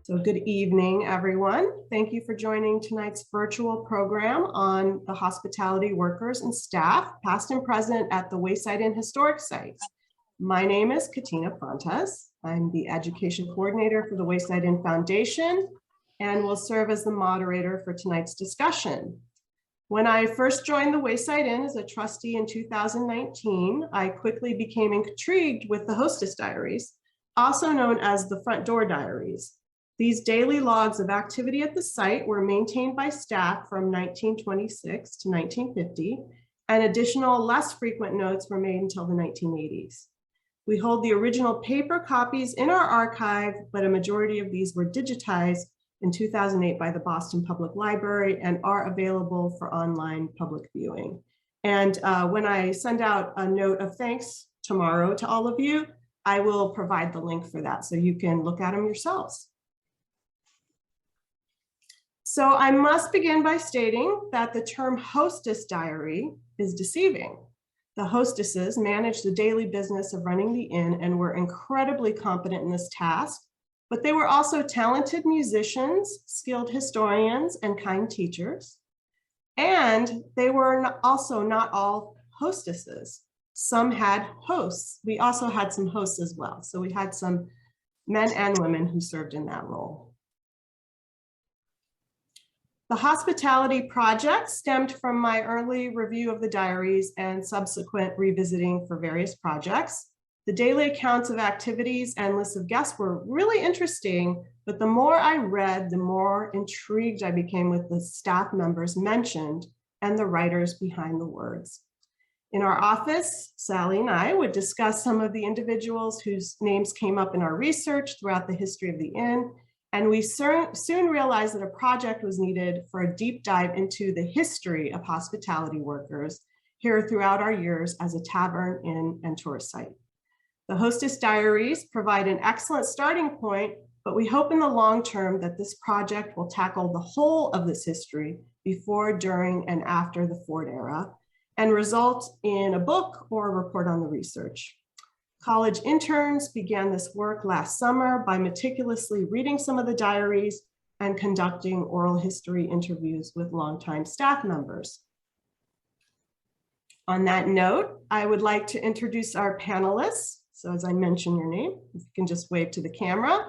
So good evening, everyone. Thank you for joining tonight's virtual program on the hospitality workers and staff, past and present at the Wayside Inn Historic Sites. My name is Katina Fontes. I'm the education coordinator for the Wayside Inn Foundation and will serve as the moderator for tonight's discussion. When I first joined the Wayside Inn as a trustee in 2019, I quickly became intrigued with the Hostess Diaries, also known as the Front Door Diaries. These daily logs of activity at the site were maintained by staff from 1926 to 1950, and additional less frequent notes were made until the 1980s. We hold the original paper copies in our archive, but a majority of these were digitized in 2008 by the Boston Public Library and are available for online public viewing. And when I send out a note of thanks tomorrow to all of you, I will provide the link for that so you can look at them yourselves. So I must begin by stating that the term hostess diary is deceiving. The hostesses managed the daily business of running the inn and were incredibly competent in this task, but they were also talented musicians, skilled historians, and kind teachers. And they were also not all hostesses. Some had hosts. We also had some hosts as well. So we had some men and women who served in that role. The hospitality project stemmed from my early review of the diaries and subsequent revisiting for various projects. The daily accounts of activities and lists of guests were really interesting, but the more I read, the more intrigued I became with the staff members mentioned and the writers behind the words. In our office, Sally and I would discuss some of the individuals whose names came up in our research throughout the history of the inn. And we soon realized that a project was needed for a deep dive into the history of hospitality workers here throughout our years as a tavern, inn, and tourist site. The Hostess Diaries provide an excellent starting point, but we hope in the long term that this project will tackle the whole of this history before, during, and after the Ford era and result in a book or a report on the research. College interns began this work last summer by meticulously reading some of the diaries and conducting oral history interviews with longtime staff members. On that note, I would like to introduce our panelists. So as I mention your name, you can just wave to the camera.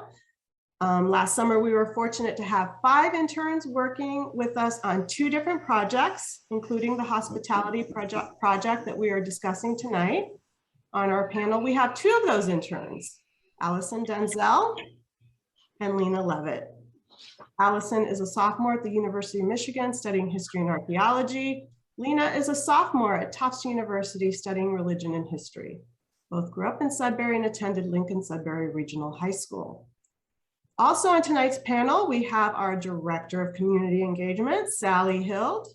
Last summer, we were fortunate to have 5 interns working with us on 2 different projects, including the hospitality project that we are discussing tonight. On our panel, we have 2 of those interns, Allison Densel and Lena Leavitt. Allison is a sophomore at the University of Michigan studying history and archaeology. Lena is a sophomore at Tufts University studying religion and history. Both grew up in Sudbury and attended Lincoln-Sudbury Regional High School. Also on tonight's panel, we have our Director of Community Engagement, Sally Hild,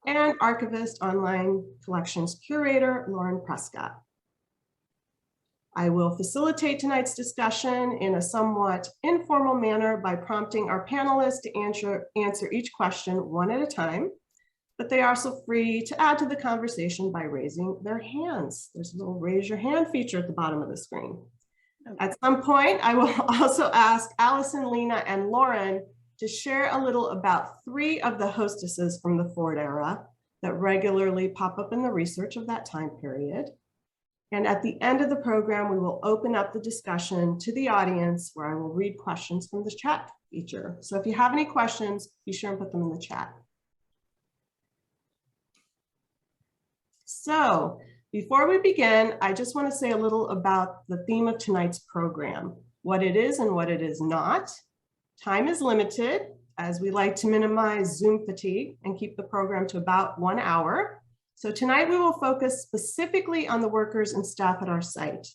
and Archivist Online Collections Curator, Lauren Prescott. I will facilitate tonight's discussion in a somewhat informal manner by prompting our panelists to answer each question one at a time, but they are also free to add to the conversation by raising their hands. There's a little raise your hand feature at the bottom of the screen. At some point, I will also ask Allison, Lena, and Lauren to share a little about 3 of the hostesses from the Ford era that regularly pop up in the research of that time period. And at the end of the program, we will open up the discussion to the audience where I will read questions from the chat feature. So if you have any questions, be sure and put them in the chat. So before we begin, I just want to say a little about the theme of tonight's program, what it is and what it is not. Time is limited, as we like to minimize Zoom fatigue and keep the program to about 1 hour. So tonight we will focus specifically on the workers and staff at our site.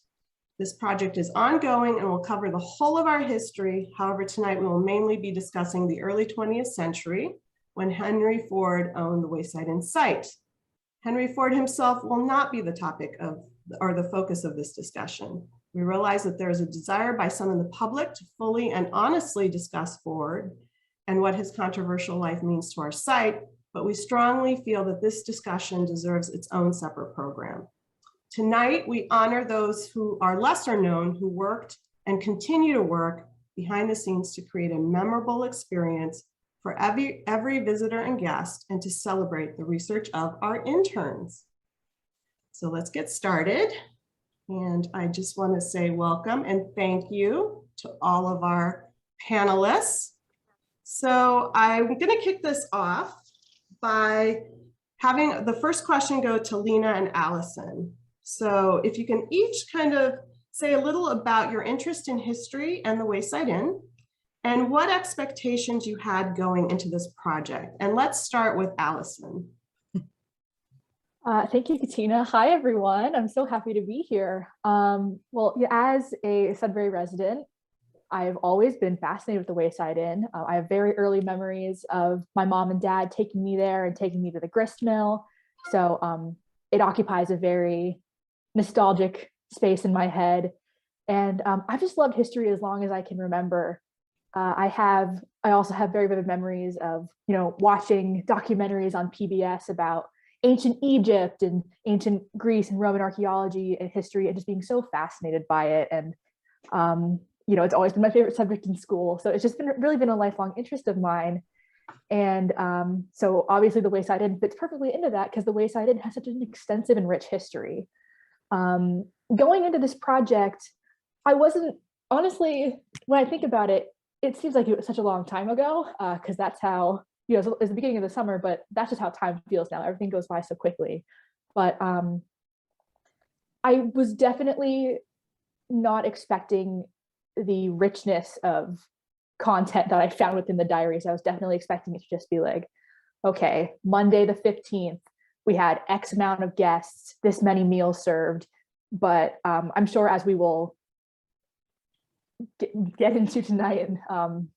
This project is ongoing and will cover the whole of our history. However, tonight we will mainly be discussing the early 20th century when Henry Ford owned the Wayside Inn site. Henry Ford himself will not be the topic of or the focus of this discussion. We realize that there is a desire by some in the public to fully and honestly discuss Ford and what his controversial life means to our site, but we strongly feel that this discussion deserves its own separate program. Tonight, we honor those who are lesser known, who worked and continue to work behind the scenes to create a memorable experience for every visitor and guest, and to celebrate the research of our interns. So let's get started. And I just want to say welcome and thank you to all of our panelists. So I'm going to kick this off by having the first question go to Lena and Allison. So if you can each kind of say a little about your interest in history and the Wayside Inn, and what expectations you had going into this project. And let's start with Allison. Thank you, Katina. Hi, everyone. I'm so happy to be here. Well, as a Sudbury resident, I've always been fascinated with the Wayside Inn. I have very early memories of my mom and dad taking me there and taking me to the grist mill. So it occupies a very nostalgic space in my head. And I've just loved history as long as I can remember. I also have very vivid memories of, watching documentaries on PBS about ancient Egypt and ancient Greece and Roman archaeology and history, and just being so fascinated by it. And, it's always been my favorite subject in school. So it's just really been a lifelong interest of mine. And so obviously the Wayside Inn fits perfectly into that, because the Wayside Inn has such an extensive and rich history. Going into this project, I wasn't, honestly, when I think about it, it seems like it was such a long time ago, because that's how, it's the beginning of the summer, but that's just how time feels now. Everything goes by so quickly. But I was definitely not expecting the richness of content that I found within the diaries. I was definitely expecting it to just be like, okay, Monday the 15th, we had X amount of guests, this many meals served. But I'm sure as we will get into tonight and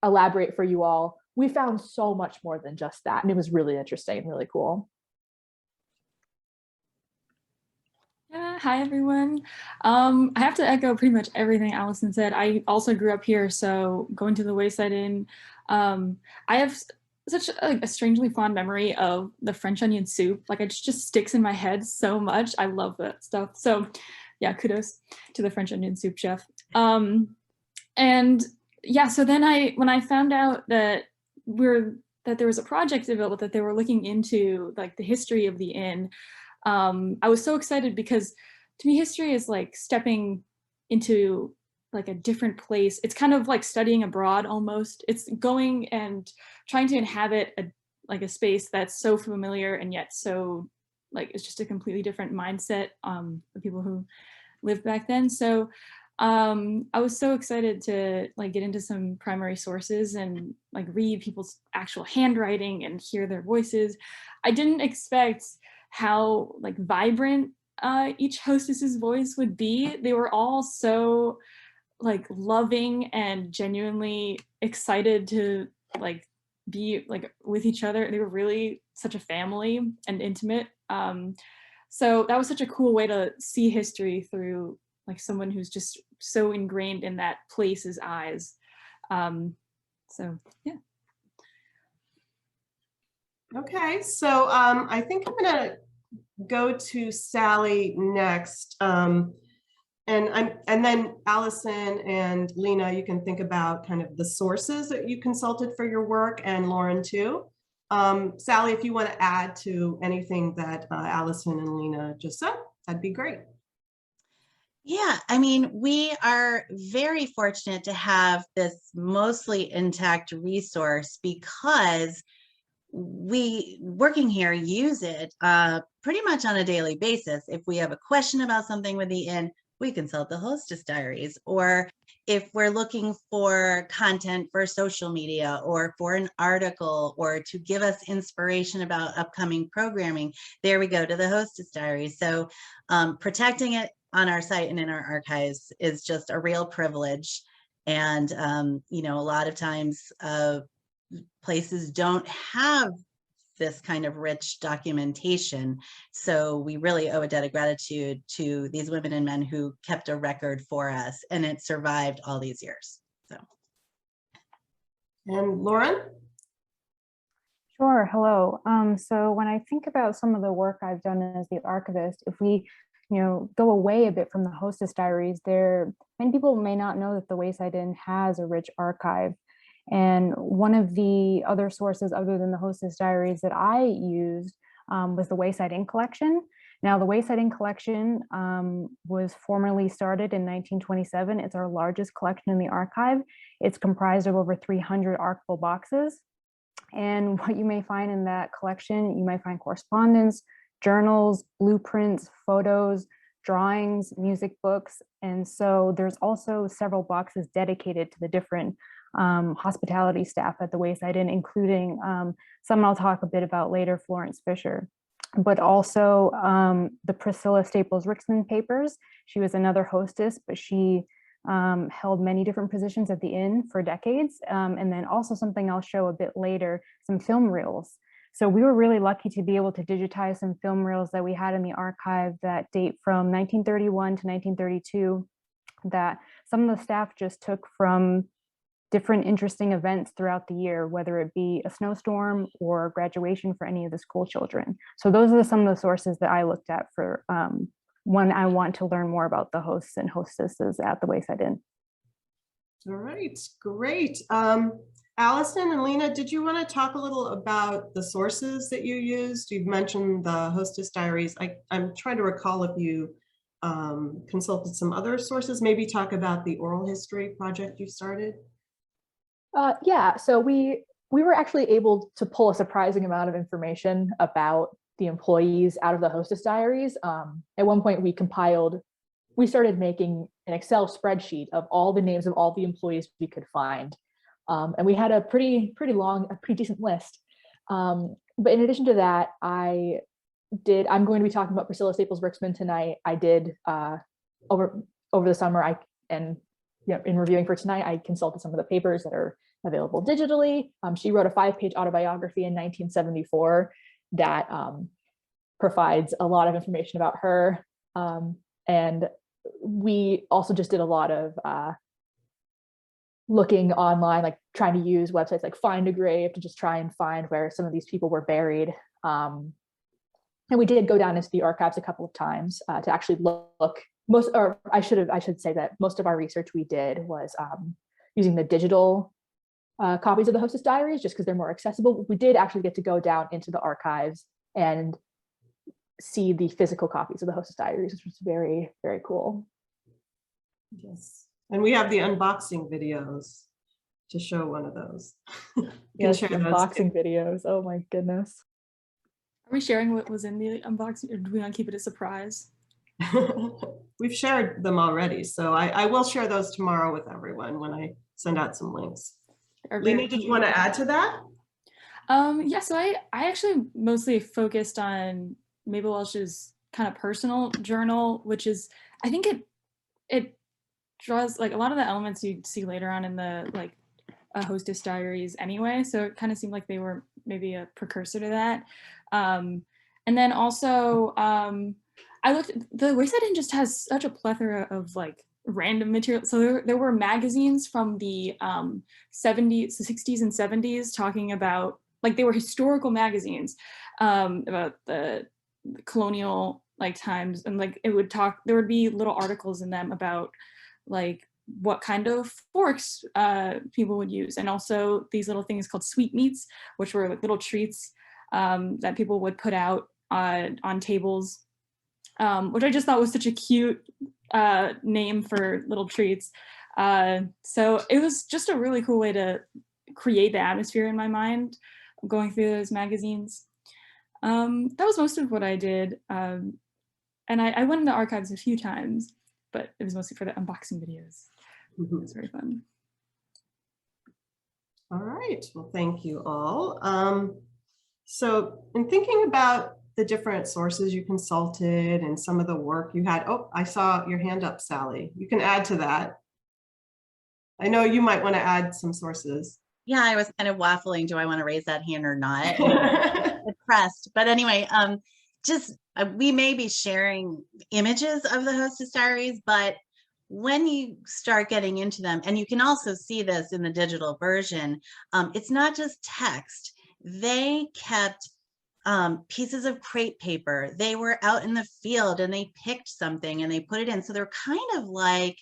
elaborate for you all, we found so much more than just that, and it was really interesting and really cool. Yeah, hi everyone. I have to echo pretty much everything Allison said. I also grew up here, so going to the Wayside Inn, I have such a strangely fond memory of the French onion soup. Like, it just sticks in my head so much. I love that stuff. So yeah, kudos to the French onion soup chef. And yeah, so then when I found out that there was a project developed that they were looking into, like, the history of the inn, I was so excited, because to me history is like stepping into like a different place. It's kind of like studying abroad almost. It's going and trying to inhabit a space that's so familiar and yet so, like, it's just a completely different mindset of people who lived back then. So I was so excited to get into some primary sources and read people's actual handwriting and hear their voices. I didn't expect how vibrant each hostess's voice would be. They were all so loving and genuinely excited to be with each other. They were really such a family and intimate. So that was such a cool way to see history through someone who's just so ingrained in that place's eyes. So yeah. Okay, so I think I'm gonna go to Sally next. And then Allison and Lena, you can think about kind of the sources that you consulted for your work, and Lauren too. Sally, if you want to add to anything that Allison and Lena just said, that'd be great. Yeah, I mean, we are very fortunate to have this mostly intact resource, because we working here use it pretty much on a daily basis. If we have a question about something with the inn, we consult the hostess diaries. Or if we're looking for content for social media or for an article or to give us inspiration about upcoming programming, there we go to the hostess diaries. So protecting it on our site and in our archives is just a real privilege. And, a lot of times places don't have this kind of rich documentation. So we really owe a debt of gratitude to these women and men who kept a record for us, and it survived all these years. So. And Lauren? Sure, hello. So when I think about some of the work I've done as the archivist, if we go away a bit from the Hostess Diaries, many people may not know that the Wayside Inn has a rich archive. And one of the other sources other than the Hostess Diaries that I used was the Wayside Inn collection. Now, the Wayside Inn collection was formally started in 1927. It's our largest collection in the archive. It's comprised of over 300 archival boxes. And what you may find in that collection, you might find correspondence, journals, blueprints, photos, drawings, music books. And so there's also several boxes dedicated to the different hospitality staff at the Wayside Inn, including some I'll talk a bit about later, Florence Fisher, but also the Priscilla Staples Rixman papers. She was another hostess, but she held many different positions at the inn for decades. And then also something I'll show a bit later, some film reels. So we were really lucky to be able to digitize some film reels that we had in the archive that date from 1931 to 1932, that some of the staff just took from different interesting events throughout the year, whether it be a snowstorm or graduation for any of the school children. So those are some of the sources that I looked at for when I want to learn more about the hosts and hostesses at the Wayside Inn. All right, great. Allison and Lena, did you want to talk a little about the sources that you used? You've mentioned the Hostess Diaries. I'm trying to recall if you consulted some other sources, maybe talk about the oral history project you started. Yeah, so we were actually able to pull a surprising amount of information about the employees out of the Hostess Diaries. At one point we started making an Excel spreadsheet of all the names of all the employees we could find. And we had a pretty decent list. But in addition to that, I'm going to be talking about Priscilla Staples Rixman tonight. I did over the summer, in reviewing for tonight, I consulted some of the papers that are available digitally. She wrote a 5-page autobiography in 1974 that provides a lot of information about her. And we also just did a lot of looking online, like trying to use websites like Find a Grave to just try and find where some of these people were buried. And we did go down into the archives a couple of times to actually look. I should say that most of our research we did was using the digital copies of the Hostess Diaries, just because they're more accessible. We did actually get to go down into the archives and see the physical copies of the Hostess Diaries, which was very, very cool. Yes, and we have the unboxing videos to show one of those. Yes, the unboxing videos. Oh my goodness. Are we sharing what was in the unboxing, or do we want to keep it a surprise? We've shared them already, so I will share those tomorrow with everyone when I send out some links. Lena, did you want to add to that? Yeah, so I actually mostly focused on Mabel Welch's kind of personal journal, which is, I think it draws like a lot of the elements you see later on in the like Hostess Diaries anyway. So it kind of seemed like they were maybe a precursor to that. And then also I looked, the Wayside Inn just has such a plethora of like random material. So there were magazines from the 70s, 60s and 70s talking about, like, they were historical magazines about the colonial like times, and like it would talk, there would be little articles in them about like what kind of forks people would use, and also these little things called sweetmeats, which were like little treats that people would put out on tables, which I just thought was such a cute name for little treats. So it was just a really cool way to create the atmosphere in my mind going through those magazines. That was most of what I did. And I went in the archives a few times, but it was mostly for the unboxing videos. It was very fun. All right, well, thank you all. So in thinking about the different sources you consulted and some of the work you had, oh, I saw your hand up, Sally. You can add to that. I know you might want to add some sources. Yeah, I was kind of waffling. Do I want to raise that hand or not? Pressed. But anyway, we may be sharing images of the Hostess Diaries, but when you start getting into them, and you can also see this in the digital version, it's not just text. They kept pieces of crepe paper. They were out in the field and they picked something and they put it in. So they're kind of like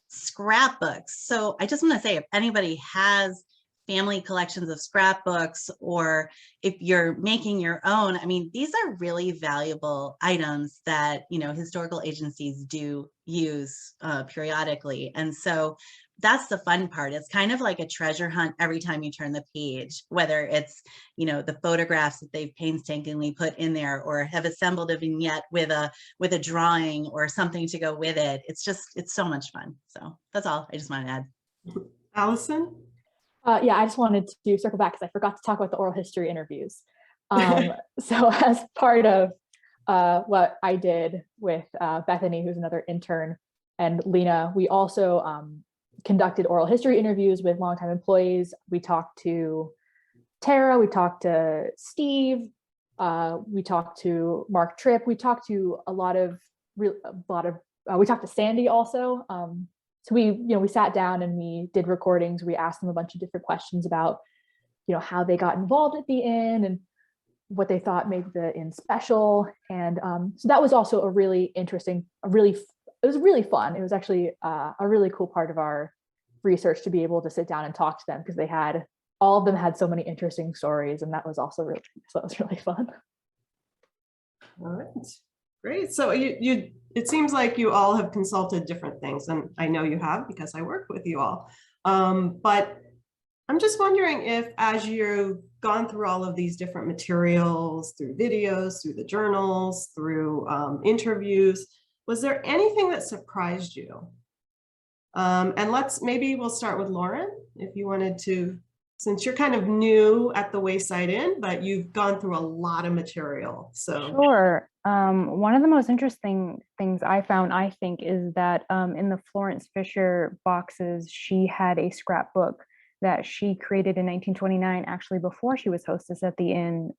scrapbooks. So I just want to say, if anybody has family collections of scrapbooks, or if you're making your own, I mean, these are really valuable items that, you know, historical agencies do use periodically. And so that's the fun part. It's kind of like a treasure hunt every time you turn the page, whether it's, you know, the photographs that they've painstakingly put in there, or have assembled a vignette with a drawing or something to go with it. It's so much fun. So that's all I just want to add. Allison? Yeah, I just wanted to circle back because I forgot to talk about the oral history interviews. So as part of what I did with Bethany, who's another intern, and Lena, we also conducted oral history interviews with longtime employees. We talked to Tara, we talked to Steve, we talked to Mark Tripp, we talked to we talked to Sandy also. So we sat down and we did recordings. We asked them a bunch of different questions about, how they got involved at the inn and what they thought made the inn special. And so that was also a really interesting, it was really fun. It was actually a really cool part of our research to be able to sit down and talk to them, because all of them had so many interesting stories, and that was also really fun. All right, great. So it seems like you all have consulted different things, and I know you have because I work with you all. But I'm just wondering if, as you've gone through all of these different materials, through videos, through the journals, through interviews, was there anything that surprised you? And maybe we'll start with Lauren, if you wanted to, since you're kind of new at the Wayside Inn, but you've gone through a lot of material. So sure. One of the most interesting things I found, I think, is that in the Florence Fisher boxes, she had a scrapbook that she created in 1929, actually before she was hostess at the inn.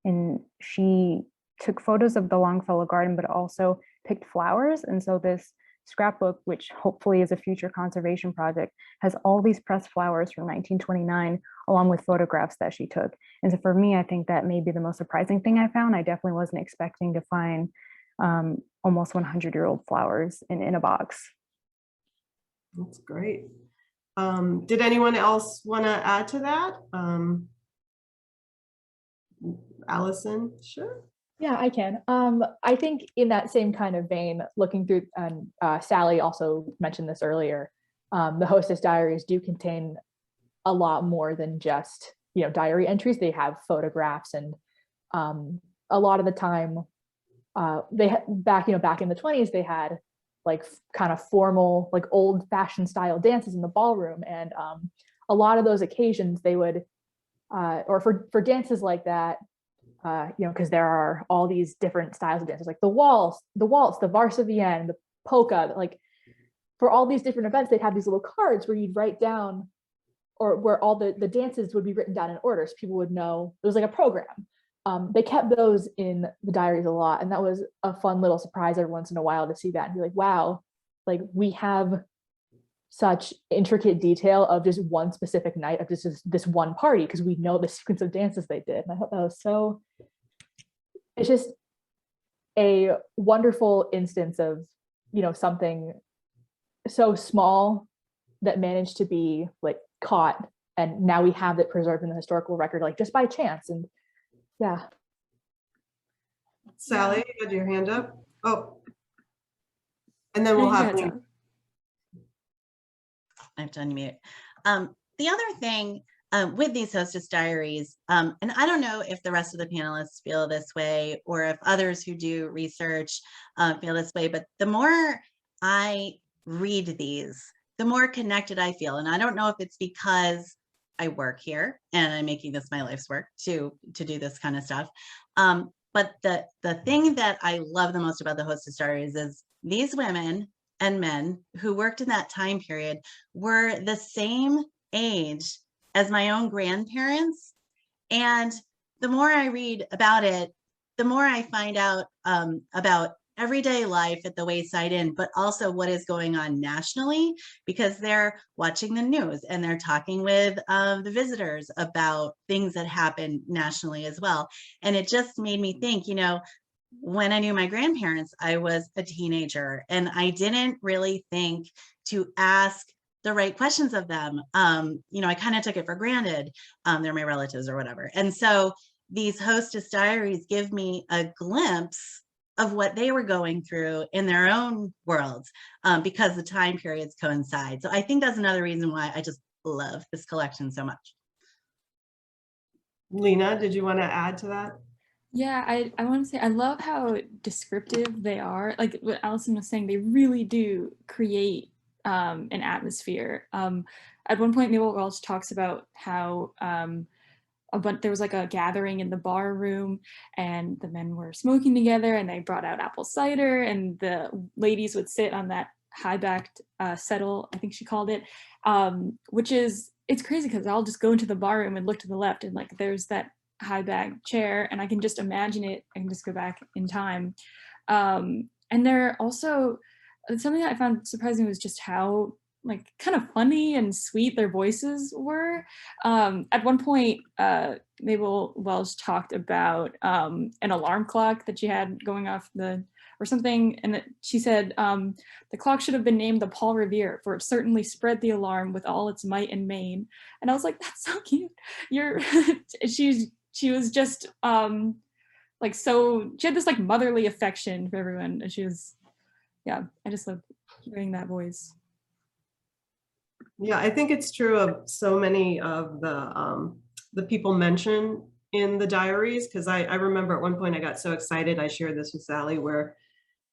And she took photos of the Longfellow Garden, but also picked flowers. And so this scrapbook, which hopefully is a future conservation project, has all these pressed flowers from 1929, along with photographs that she took. And so for me, I think that may be the most surprising thing I found. I definitely wasn't expecting to find almost 100-year-old flowers in a box. that's great. Did anyone else want to add to that? Allison, sure. Yeah, I can. I think in that same kind of vein, looking through, and Sally also mentioned this earlier, the hostess diaries do contain a lot more than just, diary entries. They have photographs, and a lot of the time, back in the 20s, they had like kind of formal, like old fashioned style dances in the ballroom. And a lot of those occasions they would, or for dances like that, because there are all these different styles of dances, like the waltz, the varsavienne, the polka, like for all these different events, they'd have these little cards where you'd write down, or where all the dances would be written down in order, so people would know it was like a program. They kept those in the diaries a lot, and that was a fun little surprise every once in a while to see that and be like, wow, like we have such intricate detail of just one specific night of just this one party, because we know the sequence of dances they did. And I thought that was it's just a wonderful instance of, something so small that managed to be like caught, and now we have it preserved in the historical record, like just by chance. And yeah. Sally, you had your hand up. Oh, and then we'll have Lena. I have to unmute. The other thing with these hostess diaries, and I don't know if the rest of the panelists feel this way, or if others who do research feel this way, but the more I read these, the more connected I feel. And I don't know if it's because I work here and I'm making this my life's work to do this kind of stuff. But the thing that I love the most about the hostess diaries is these women and men who worked in that time period were the same age as my own grandparents. And the more I read about it, the more I find out about everyday life at the Wayside Inn, but also what is going on nationally, because they're watching the news and they're talking with the visitors about things that happen nationally as well. And it just made me think, you know, when I knew my grandparents, I was a teenager and I didn't really think to ask the right questions of them. You know, I kind of took it for granted. They're my relatives or whatever. And so these hostess diaries give me a glimpse of what they were going through in their own worlds, because the time periods coincide. So I think that's another reason why I just love this collection so much. Lena, did you want to add to that? Yeah, I want to say I love how descriptive they are. Like what Allison was saying, they really do create an atmosphere. At one point, Mabel Welch talks about how there was like a gathering in the bar room and the men were smoking together and they brought out apple cider and the ladies would sit on that high-backed settle, I think she called it, which is, it's crazy because I'll just go into the bar room and look to the left and like there's that high back chair and I can just imagine it. I can just go back in time. And they're also, something that I found surprising was just how like kind of funny and sweet their voices were. At one point, Mabel Welch talked about an alarm clock that she had going off or something, and she said the clock should have been named the Paul Revere, for it certainly spread the alarm with all its might and main. And I was like, that's so cute. She was just like, so she had this like motherly affection for everyone, and she was, yeah, I just love hearing that voice. Yeah, I think it's true of so many of the people mentioned in the diaries, because I remember at one point I got so excited, I shared this with Sally, where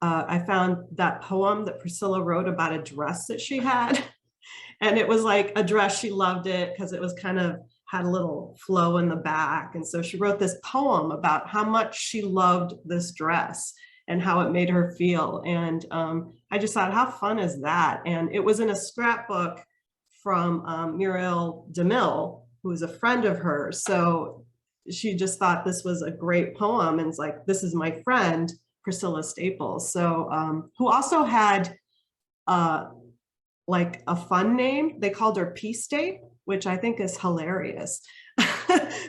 I found that poem that Priscilla wrote about a dress that she had. And it was like a dress, she loved it because it was kind of had a little flow in the back. And so she wrote this poem about how much she loved this dress and how it made her feel. And I just thought, how fun is that? And it was in a scrapbook from Muriel DeMille, who was a friend of hers. So she just thought this was a great poem and it's like, this is my friend, Priscilla Staples. So who also had like a fun name. They called her Peace Tape, which I think is hilarious.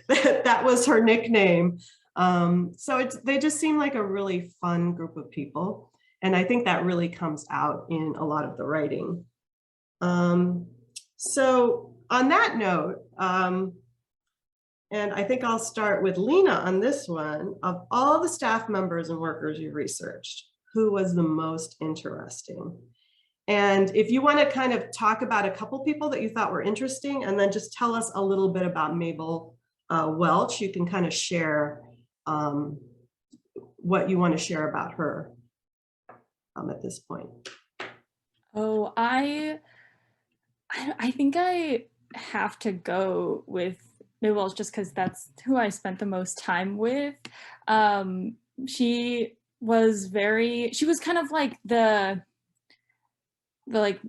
that was her nickname. So they just seem like a really fun group of people. And I think that really comes out in a lot of the writing. So on that note, and I think I'll start with Lena on this one. Of all the staff members and workers you researched, who was the most interesting? And if you want to kind of talk about a couple people that you thought were interesting, and then just tell us a little bit about Mabel Welch, you can kind of share what you want to share about her at this point. Oh, I think I have to go with Mabel Welch just because that's who I spent the most time with. She was kind of like the like,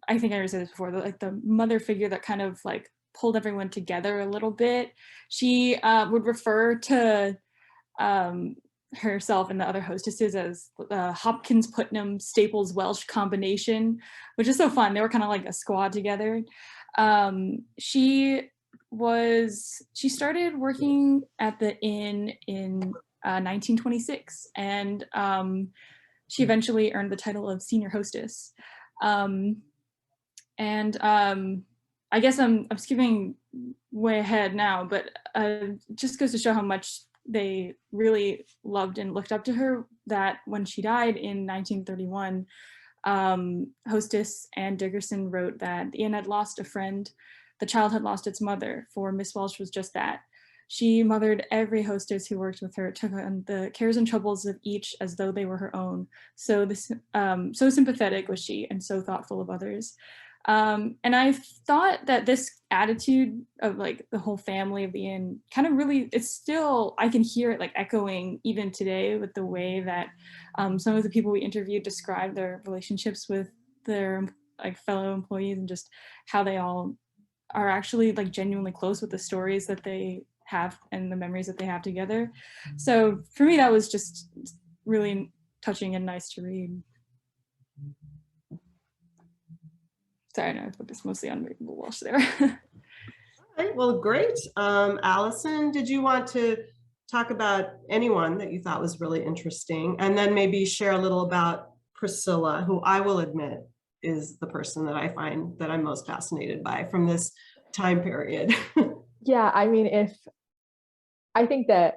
I think I already said this before, the mother figure that kind of like pulled everyone together a little bit. She would refer to herself and the other hostesses as the Hopkins, Putnam, Staples, Welch combination, which is so fun. They were kind of like a squad together. She started working at the inn in 1926, and she eventually earned the title of senior hostess. I guess I'm skipping way ahead now, but just goes to show how much they really loved and looked up to her, that when she died in 1931, hostess Anne Dickerson wrote that the inn had lost a friend, the child had lost its mother, for Miss Welch was just that. She mothered every hostess who worked with her, took on the cares and troubles of each as though they were her own. So sympathetic was she, and so thoughtful of others. And I thought that this attitude of like the whole family of the inn kind of really, it's still, I can hear it like echoing even today with the way that some of the people we interviewed describe their relationships with their like fellow employees, and just how they all are actually like genuinely close with the stories that they have and the memories that they have together. So for me, that was just really touching and nice to read. Sorry, I know I focused mostly on Maple Welsh there. All right, well, great. Allison, did you want to talk about anyone that you thought was really interesting? And then maybe share a little about Priscilla, who I will admit is the person that I find that I'm most fascinated by from this time period. Yeah, I mean, I think that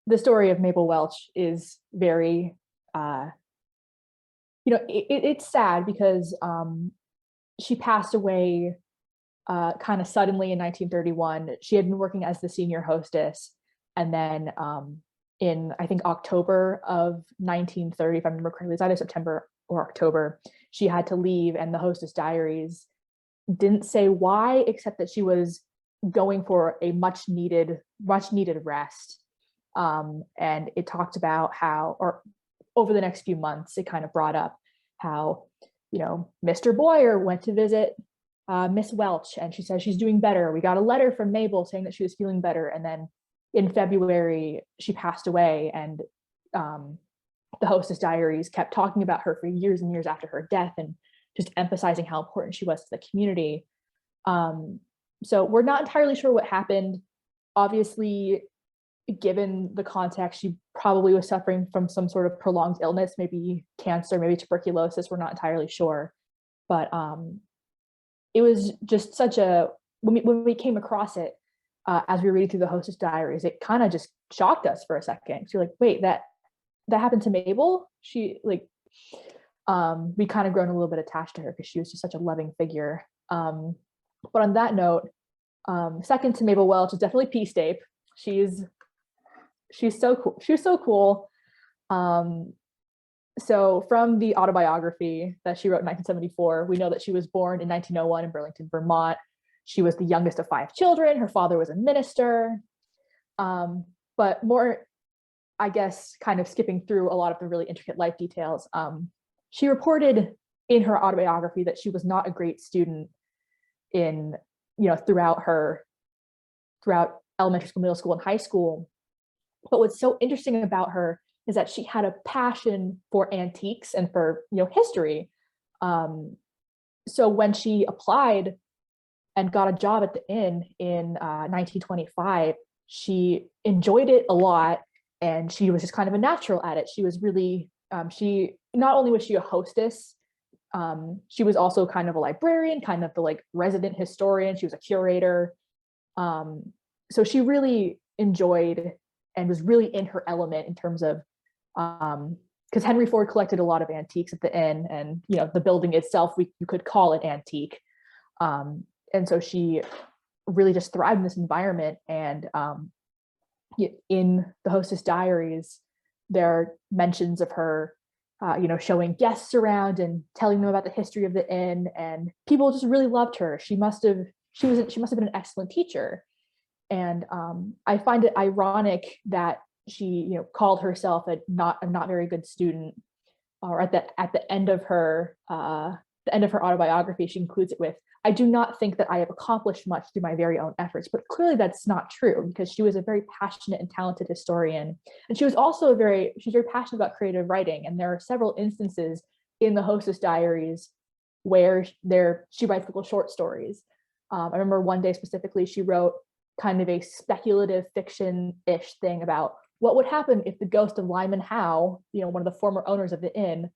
the story of Mabel Welch is very, it's sad because she passed away kind of suddenly in 1931. She had been working as the senior hostess, and then in, I think, October of 1930, if I remember correctly, it's either September or October, she had to leave, and the hostess diaries didn't say why, except that she was going for a much needed rest. And it talked about how, or over the next few months, it kind of brought up how, Mr. Boyer went to visit Miss Welch, and she says she's doing better. We got a letter from Mabel saying that she was feeling better. And then in February, she passed away, and the hostess diaries kept talking about her for years and years after her death, and just emphasizing how important she was to the community. So we're not entirely sure what happened. Obviously, given the context, she probably was suffering from some sort of prolonged illness, maybe cancer, maybe tuberculosis. We're not entirely sure. But it was just such a, when we came across it, as we were reading through the hostess diaries, it kind of just shocked us for a second. So you're like, wait, that happened to Mabel? She we kind of grown a little bit attached to her because she was just such a loving figure. But on that note, second to Mabel Welch is definitely P. Stape. She's so cool. She was so cool. So from the autobiography that she wrote in 1974, we know that she was born in 1901 in Burlington, Vermont. She was the youngest of 5 children. Her father was a minister. But more, I guess, kind of skipping through a lot of the really intricate life details, she reported in her autobiography that she was not a great student in, throughout elementary school, middle school, and high school. But what's so interesting about her is that she had a passion for antiques and for, history. So when she applied and got a job at the inn in 1925, she enjoyed it a lot, and she was just kind of a natural at it. She was really, she not only was she a hostess, she was also kind of a librarian, kind of the resident historian. She was a curator. So she really enjoyed and was really in her element in terms of, because Henry Ford collected a lot of antiques at the inn, and the building itself, you could call it antique. And so she really just thrived in this environment. And in the hostess diaries, there are mentions of her, showing guests around and telling them about the history of the inn, and people just really loved her. She must have been an excellent teacher. And I find it ironic that she, called herself a not very good student. Or at the end of her autobiography, she includes it with, "I do not think that I have accomplished much through my very own efforts." But clearly that's not true, because she was a very passionate and talented historian. And she was also she's very passionate about creative writing. And there are several instances in the hostess diaries where she writes little short stories. I remember one day specifically, she wrote kind of a speculative fiction-ish thing about what would happen if the ghost of Lyman Howe, one of the former owners of the inn,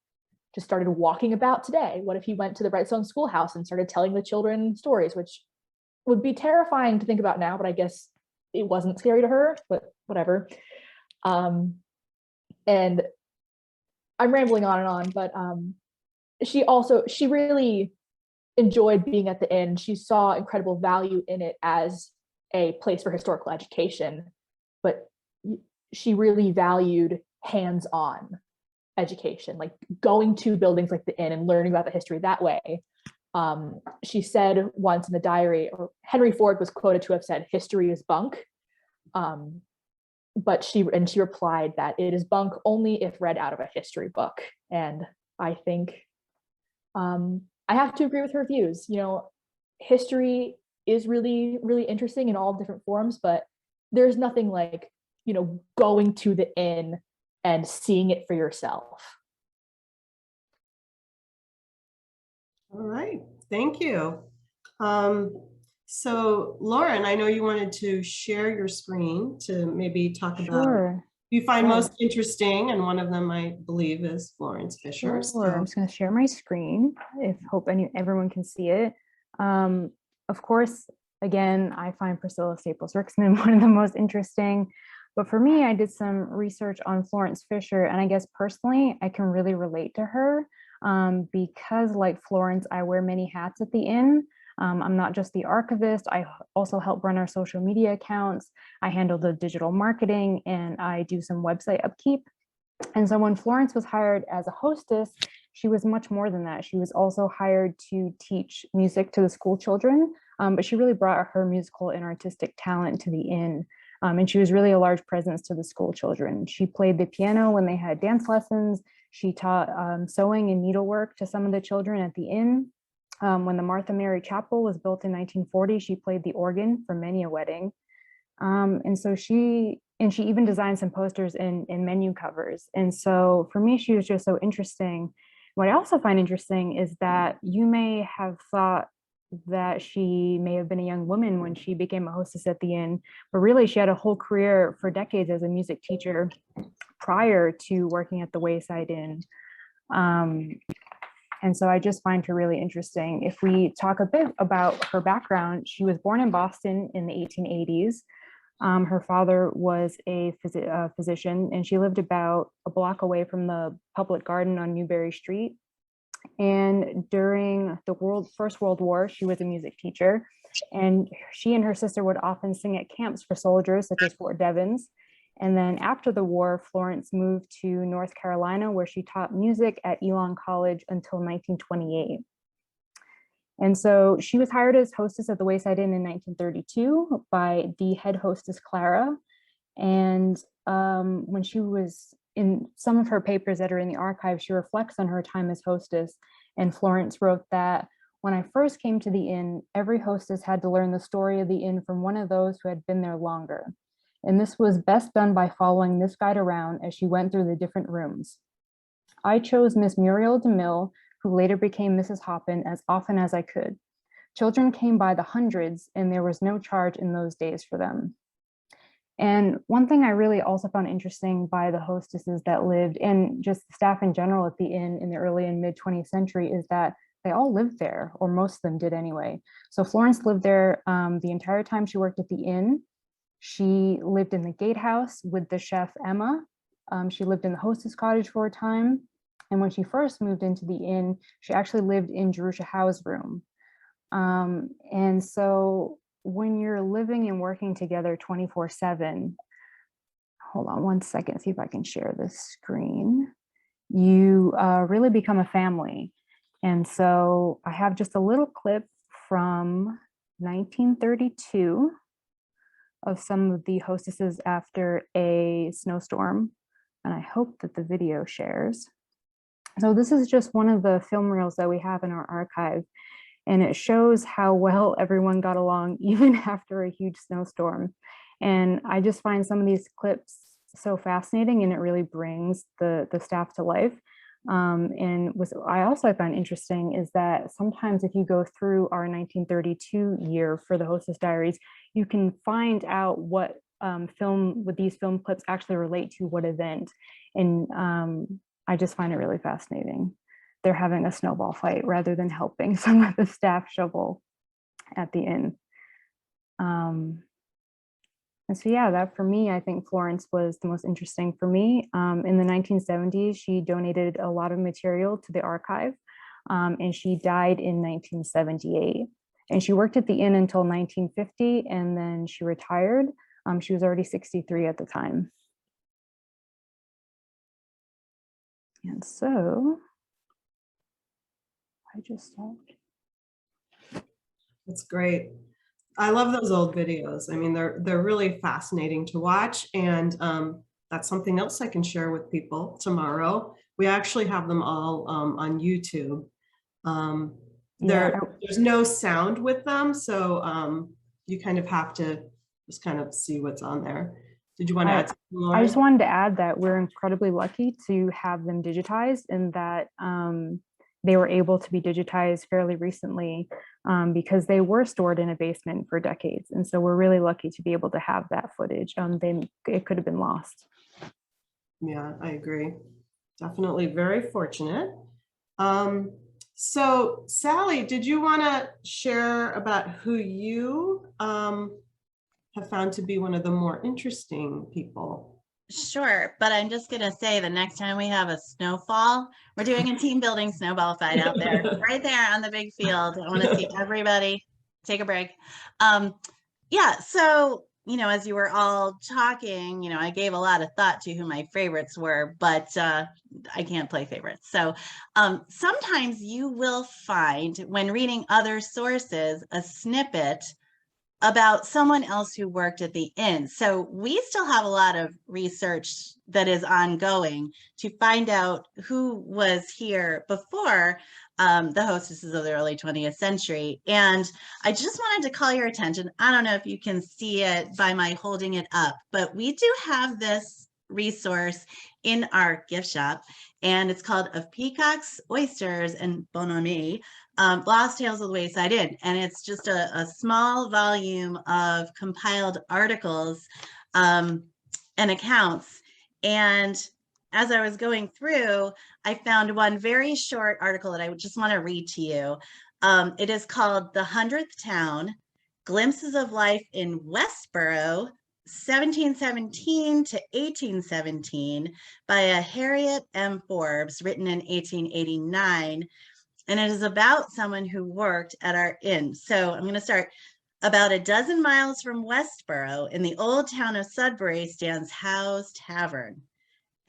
just started walking about today. What if he went to the Wrightstone Schoolhouse and started telling the children stories, which would be terrifying to think about now, but I guess it wasn't scary to her, but whatever. And I'm rambling on and on, but she really enjoyed being at the inn. She saw incredible value in it as a place for historical education, but she really valued hands-on education, like going to buildings like the inn and learning about the history that way. She said once in the diary, or Henry Ford was quoted to have said, "History is bunk." But she replied that it is bunk only if read out of a history book. And I think I have to agree with her views. History is really, really interesting in all different forms, but there's nothing like, going to the inn and seeing it for yourself. All right, thank you. So Lauren, I know you wanted to share your screen to maybe talk about Sure. you find Yeah. most interesting, and one of them I believe is Florence Fisher. Sure. I'm So just going to share my screen. Everyone can see it. Of course, again, I find Priscilla Staples Rixman one of the most interesting. But for me, I did some research on Florence Fisher, and I guess personally, I can really relate to her because, like Florence, I wear many hats at the inn. I'm not just the archivist. I also help run our social media accounts. I handle the digital marketing, and I do some website upkeep. And so when Florence was hired as a hostess, she was much more than that. She was also hired to teach music to the school children, but she really brought her musical and artistic talent to the inn. And she was really a large presence to the school children. She played the piano when they had dance lessons. She taught sewing and needlework to some of the children at the inn. When the Martha Mary Chapel was built in 1940, she played the organ for many a wedding. And she even designed some posters and menu covers. And so for me, she was just so interesting. What I also find interesting is that you may have thought that she may have been a young woman when she became a hostess at the inn, but really she had a whole career for decades as a music teacher prior to working at the Wayside Inn. And so I just find her really interesting. If we talk a bit about her background, she was born in Boston in the 1880s. Her father was a physician, and she lived about a block away from the public garden on Newberry Street. And during the First World War, she was a music teacher, and she and her sister would often sing at camps for soldiers, such as Fort Devens. And then after the war, Florence moved to North Carolina, where she taught music at Elon College until 1928. And so she was hired as hostess at the Wayside Inn in 1932 by the head hostess, Clara. And when she was in some of her papers that are in the archive, she reflects on her time as hostess. And Florence wrote that, "When I first came to the inn, every hostess had to learn the story of the inn from one of those who had been there longer. And this was best done by following this guide around as she went through the different rooms. I chose Miss Muriel DeMille, who later became Mrs. Hoppin, as often as I could. Children came by the hundreds, and there was no charge in those days for them." And one thing I really also found interesting by the hostesses that lived, and just staff in general at the inn in the early and mid 20th century, is that they all lived there, or most of them did anyway. So Florence lived there the entire time she worked at the inn. She lived in the gatehouse with the chef, Emma. She lived in the hostess cottage for a time. And when she first moved into the inn, she actually lived in Jerusha Howe's room. And so when you're living and working together 24/7, hold on one second, see if I can share this screen, you really become a family. And so I have just a little clip from 1932 of some of the hostesses after a snowstorm. And I hope that the video shares. So this is just one of the film reels that we have in our archive. And it shows how well everyone got along even after a huge snowstorm. And I just find some of these clips so fascinating, and it really brings the staff to life. And what I also find interesting is that sometimes if you go through our 1932 year for the Hostess Diaries, you can find out what these film clips actually relate to what event. And I just find it really fascinating. They're having a snowball fight rather than helping some of the staff shovel at the inn. And so yeah, that for me, I think Florence was the most interesting for me. In the 1970s, she donated a lot of material to the archive, and she died in 1978. And she worked at the inn until 1950, and then she retired. She was already 63 at the time. And so I just stopped. that's great. I love those old videos. I mean, they're really fascinating to watch, and that's something else I can share with people tomorrow. We actually have them all on YouTube. There's no sound with them, so you kind of have to just kind of see what's on there. Did you want to add something, Lauren? I just wanted to add that we're incredibly lucky to have them digitized, and that they were able to be digitized fairly recently because they were stored in a basement for decades. And so we're really lucky to be able to have that footage. It could have been lost. Yeah, I agree. Definitely very fortunate. So Sally, did you want to share about who you have found to be one of the more interesting people? Sure, but I'm just gonna say the next time we have a snowfall, we're doing a team building snowball fight out there, right there on the big field. I want to see everybody. Take a break. Yeah, so as you were all talking, I gave a lot of thought to who my favorites were, but I can't play favorites. So sometimes you will find when reading other sources a snippet about someone else who worked at the inn. So we still have a lot of research that is ongoing to find out who was here before the hostesses of the early 20th century. And I just wanted to call your attention. I don't know if you can see it by my holding it up, but we do have this resource in our gift shop, and it's called Of Peacocks, Oysters, and Bonhomie, Lost Tales of the Wayside Inn. And it's just a small volume of compiled articles and accounts. And as I was going through, I found one very short article that I would just want to read to you. It is called The 100th Town, Glimpses of Life in Westboro, 1717 to 1817, by a Harriet M. Forbes, written in 1889. And it is about someone who worked at our inn. So I'm going to start. About a dozen miles from Westboro, in the old town of Sudbury, stands Howe's Tavern.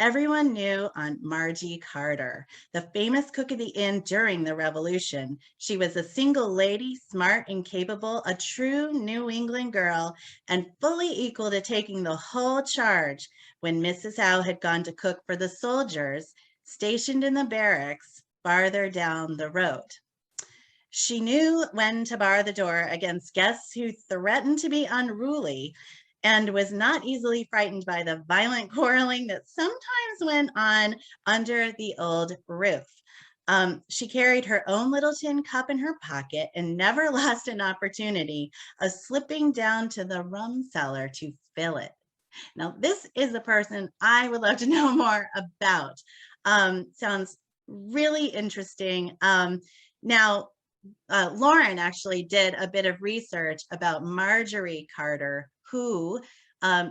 Everyone knew Aunt Margie Carter, the famous cook of the inn during the Revolution. She was a single lady, smart and capable, a true New England girl, and fully equal to taking the whole charge when Mrs. Howe had gone to cook for the soldiers stationed in the barracks farther down the road. She knew when to bar the door against guests who threatened to be unruly, and was not easily frightened by the violent quarreling that sometimes went on under the old roof. She carried her own little tin cup in her pocket and never lost an opportunity of slipping down to the rum cellar to fill it. Now, this is a person I would love to know more about. Sounds really interesting. Now, Lauren actually did a bit of research about Marjorie Carter, who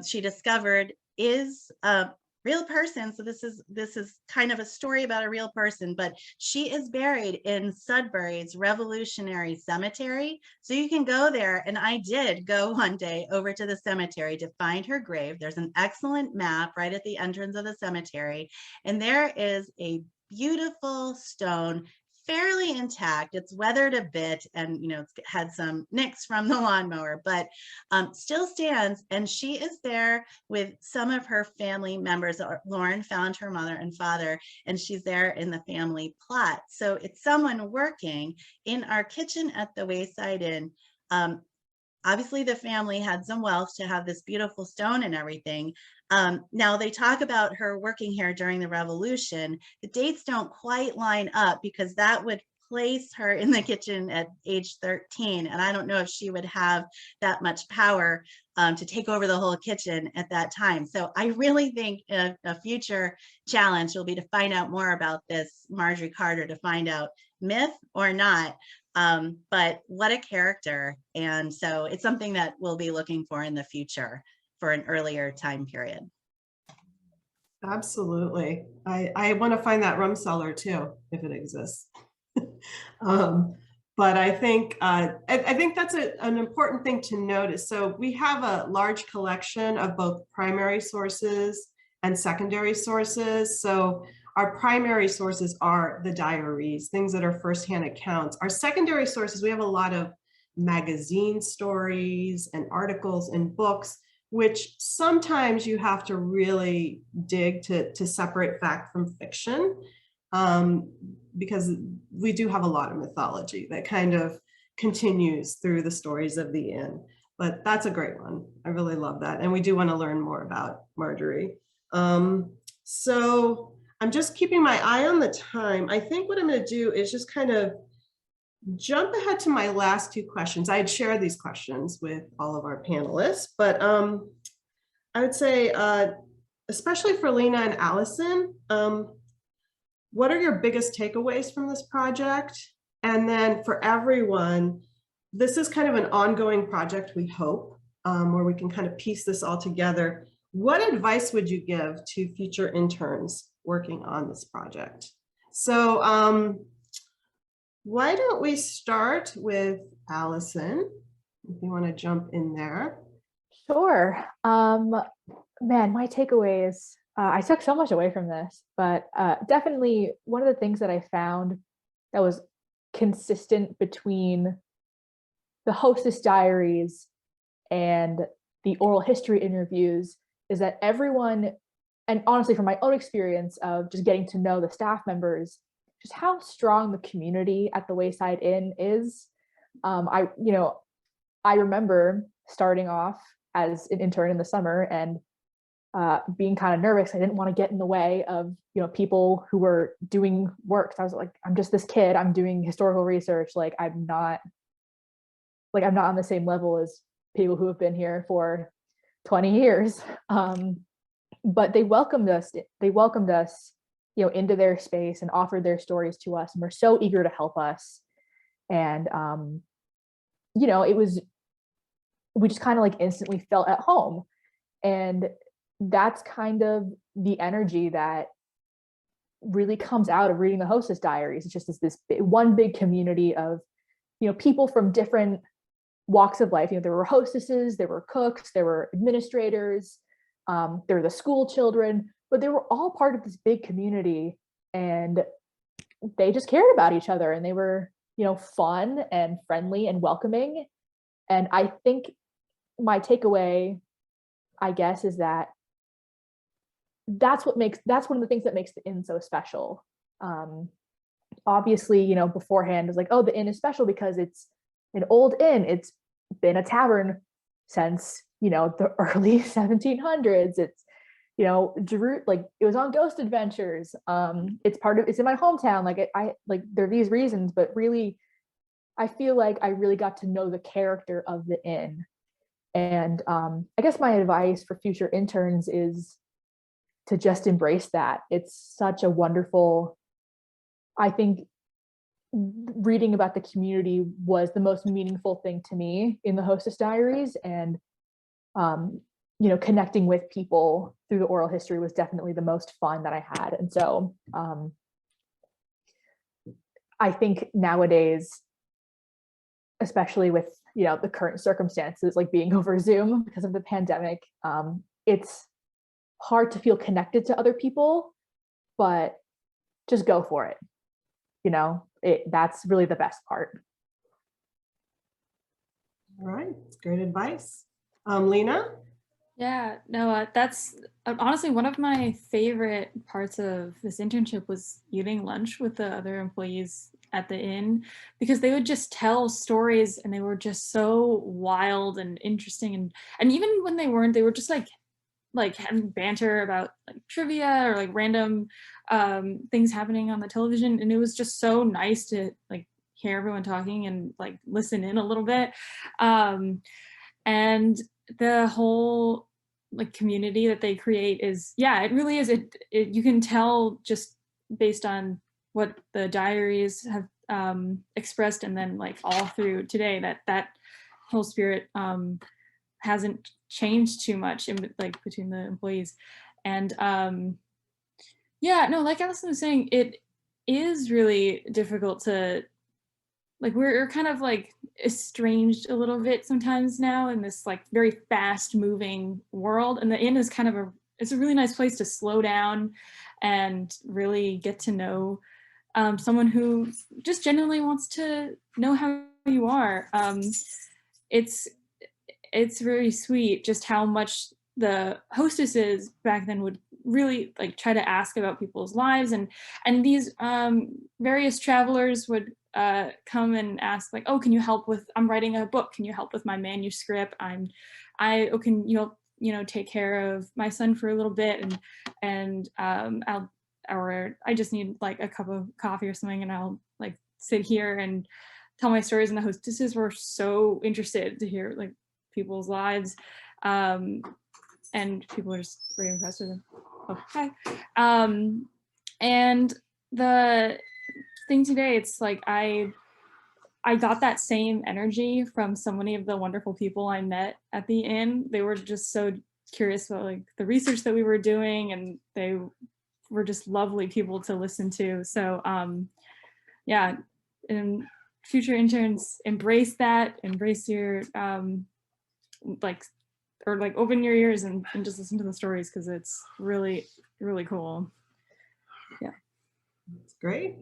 she discovered is a real person. So this is kind of a story about a real person, but she is buried in Sudbury's Revolutionary Cemetery. So you can go there, and I did go one day over to the cemetery to find her grave. There's an excellent map right at the entrance of the cemetery, and there is a beautiful stone, fairly intact. It's weathered a bit, and it's had some nicks from the lawnmower, but still stands. And she is there with some of her family members. Lauren found her mother and father, and she's there in the family plot. So it's someone working in our kitchen at the Wayside Inn. Obviously, the family had some wealth to have this beautiful stone and everything. Now, they talk about her working here during the Revolution. The dates don't quite line up, because that would place her in the kitchen at age 13. And I don't know if she would have that much power to take over the whole kitchen at that time. So I really think a future challenge will be to find out more about this Marjorie Carter, to find out myth or not. But what a character. And so it's something that we'll be looking for in the future for an earlier time period. Absolutely. I want to find that rum cellar too, if it exists. But I think that's an important thing to notice. So we have a large collection of both primary sources and secondary sources. So our primary sources are the diaries, things that are firsthand accounts. Our secondary sources, we have a lot of magazine stories and articles and books, which sometimes you have to really dig to separate fact from fiction, because we do have a lot of mythology that kind of continues through the stories of the inn. but that's a great one. I really love that. And we do want to learn more about Marjorie. So I'm just keeping my eye on the time. I think what I'm going to do is just kind of jump ahead to my last two questions. I'd share these questions with all of our panelists, but I would say, especially for Lena and Allison, what are your biggest takeaways from this project? And then for everyone, this is kind of an ongoing project, we hope, where we can kind of piece this all together. What advice would you give to future interns working on this project? So why don't we start with Allison, if you want to jump in there. Sure. Man, my takeaways, I took so much away from this, but definitely one of the things that I found that was consistent between the hostess diaries and the oral history interviews is that everyone, and honestly from my own experience of just getting to know the staff members, just how strong the community at the Wayside Inn is. I remember starting off as an intern in the summer and being kind of nervous. I didn't want to get in the way of, people who were doing work. So I was like, I'm just this kid, I'm doing historical research. Like I'm not on the same level as people who have been here for 20 years. But they welcomed us, into their space and offered their stories to us and were so eager to help us. And, we just kind of like instantly felt at home. And that's kind of the energy that really comes out of reading the hostess diaries. It's just this one big community of, people from different walks of life. There were hostesses, there were cooks, there were administrators, there were the school children, but they were all part of this big community, and they just cared about each other, and they were, fun and friendly and welcoming. And I think my takeaway, I guess, is that that's one of the things that makes the inn so special. Obviously, beforehand it was like, oh, the inn is special because it's an old inn. It's been a tavern since, the early 1700s. It's, like it was on Ghost Adventures. It's in my hometown. There are these reasons, but really, I feel like I really got to know the character of the inn. And I guess my advice for future interns is to just embrace that. It's such a wonderful, I think reading about the community was the most meaningful thing to me in the hostess diaries. And, connecting with people through the oral history was definitely the most fun that I had. And so I think nowadays, especially with, the current circumstances, like being over Zoom because of the pandemic, it's hard to feel connected to other people, but just go for it. That's really the best part. All right, that's great advice. Lena? Yeah, no, that's honestly one of my favorite parts of this internship was eating lunch with the other employees at the inn, because they would just tell stories and they were just so wild and interesting. And even when they weren't, they were just like having banter about like trivia or like random things happening on the television. And it was just so nice to like hear everyone talking and like listen in a little bit. And the whole like community that they create is, it really is. You can tell just based on what the diaries have expressed, and then like all through today, that whole spirit hasn't changed too much between the employees. And like Allison was saying, it is really difficult to like, we're kind of like estranged a little bit sometimes now in this like very fast moving world, and the inn is kind of it's a really nice place to slow down and really get to know someone who just genuinely wants to know how you are. It's really sweet just how much the hostesses back then would really like try to ask about people's lives, and these various travelers would come and ask like, oh, can you help with, I'm writing a book, can you help with my manuscript? Can you take care of my son for a little bit, and I just need like a cup of coffee or something, and I'll like sit here and tell my stories. And the hostesses were so interested to hear like people's lives, and people were just very impressed with them. Oh, hi. And the thing today, it's like I got that same energy from so many of the wonderful people I met at the inn. They were just so curious about like the research that we were doing, and they were just lovely people to listen to. So yeah, and future interns, embrace that, embrace your open your ears and just listen to the stories, because it's really, really cool. Yeah. That's great.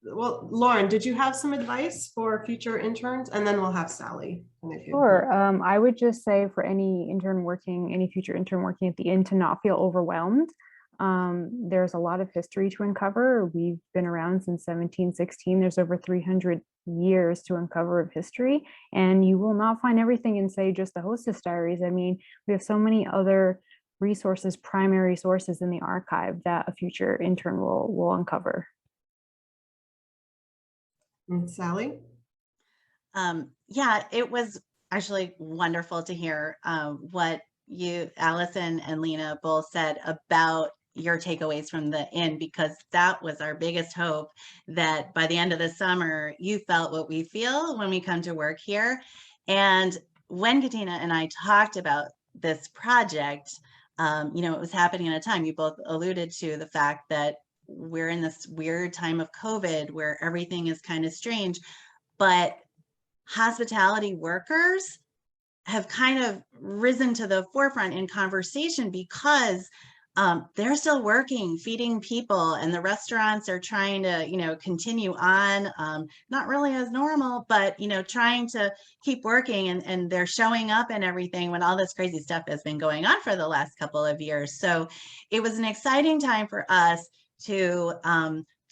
Well, Lauren, did you have some advice for future interns? And then we'll have Sally. Sure. I would just say for any future intern working at the inn, to not feel overwhelmed. There's a lot of history to uncover. We've been around since 1716. There's over 300 years to uncover of history, and you will not find everything in, say, just the hostess diaries. I mean, we have so many other resources, primary sources in the archive that a future intern will uncover. Sally? Yeah, it was actually wonderful to hear what you, Allison and Lena, both said about your takeaways from the inn, because that was our biggest hope, that by the end of the summer, you felt what we feel when we come to work here. And when Katina and I talked about this project, it was happening at a time, you both alluded to the fact that we're in this weird time of COVID where everything is kind of strange, but hospitality workers have kind of risen to the forefront in conversation, because they're still working, feeding people, and the restaurants are trying to, continue on, not really as normal, but, trying to keep working, and they're showing up and everything when all this crazy stuff has been going on for the last couple of years. So it was an exciting time for us to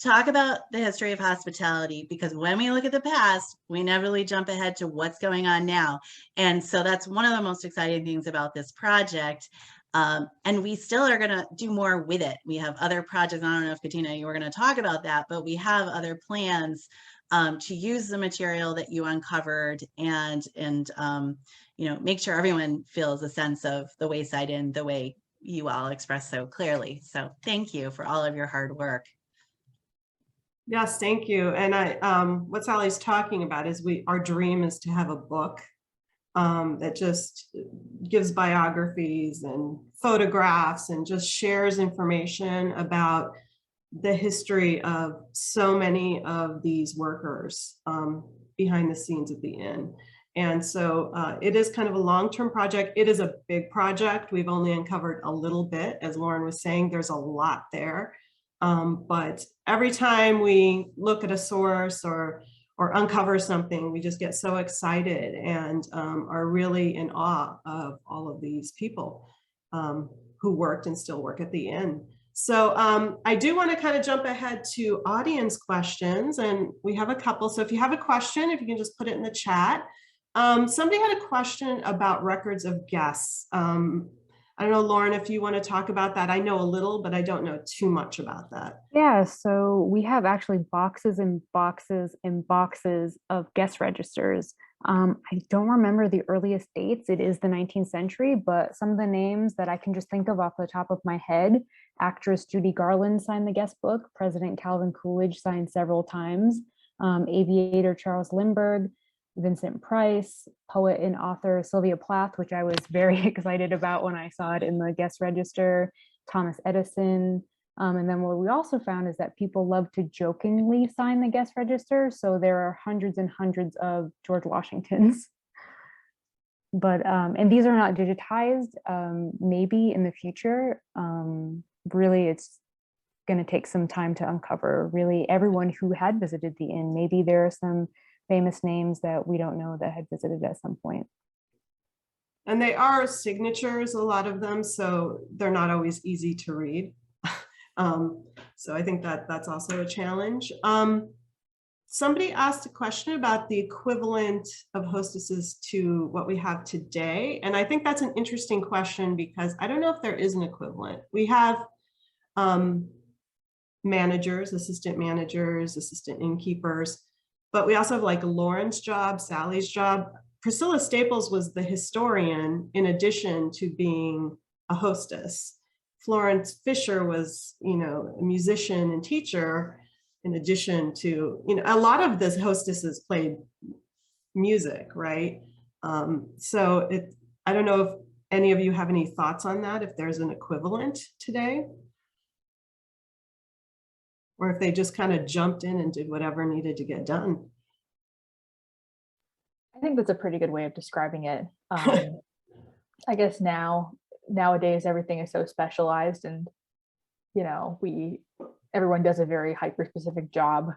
talk about the history of hospitality, because when we look at the past, we inevitably jump ahead to what's going on now. And so that's one of the most exciting things about this project. And we still are going to do more with it. We have other projects. I don't know if Katina, you were going to talk about that, but we have other plans to use the material that you uncovered and make sure everyone feels a sense of the Wayside Inn the way you all expressed so clearly. So thank you for all of your hard work. Yes, thank you. And what Sally's talking about is our dream is to have a book that just gives biographies and photographs and just shares information about the history of so many of these workers behind the scenes at the inn. And so it is kind of a long-term project. It is a big project. We've only uncovered a little bit. As Lauren was saying, there's a lot there. But every time we look at a source or uncover something, we just get so excited and are really in awe of all of these people who worked and still work at the inn. So I do want to kind of jump ahead to audience questions, and we have a couple. So if you have a question, if you can just put it in the chat. Somebody had a question about records of guests. I don't know, Lauren, if you want to talk about that. I know a little, but I don't know too much about that. Yeah, so we have actually boxes and boxes and boxes of guest registers. I don't remember the earliest dates. It is the 19th century, but some of the names that I can just think of off the top of my head: actress Judy Garland signed the guest book, President Calvin Coolidge signed several times, aviator Charles Lindbergh, Vincent Price, poet and author Sylvia Plath, which I was very excited about when I saw it in the guest register, Thomas Edison. And then what we also found is that people love to jokingly sign the guest register. So there are hundreds and hundreds of George Washingtons. But, and these are not digitized, maybe in the future. Really, it's going to take some time to uncover really everyone who had visited the inn. Maybe there are some famous names that we don't know that had visited at some point. And they are signatures, a lot of them, so they're not always easy to read. So I think that that's also a challenge. Somebody asked a question about the equivalent of hostesses to what we have today. And I think that's an interesting question because I don't know if there is an equivalent. We have managers, assistant innkeepers, but we also have like Lauren's job, Sally's job. Priscilla Staples was the historian in addition to being a hostess. Florence Fisher was, you know, a musician and teacher in addition to, you know, a lot of the hostesses played music, right? So I don't know if any of you have any thoughts on that, if there's an equivalent today, or if they just kind of jumped in and did whatever needed to get done. I think that's a pretty good way of describing it. I guess nowadays everything is so specialized, and you know, everyone does a very hyper specific job.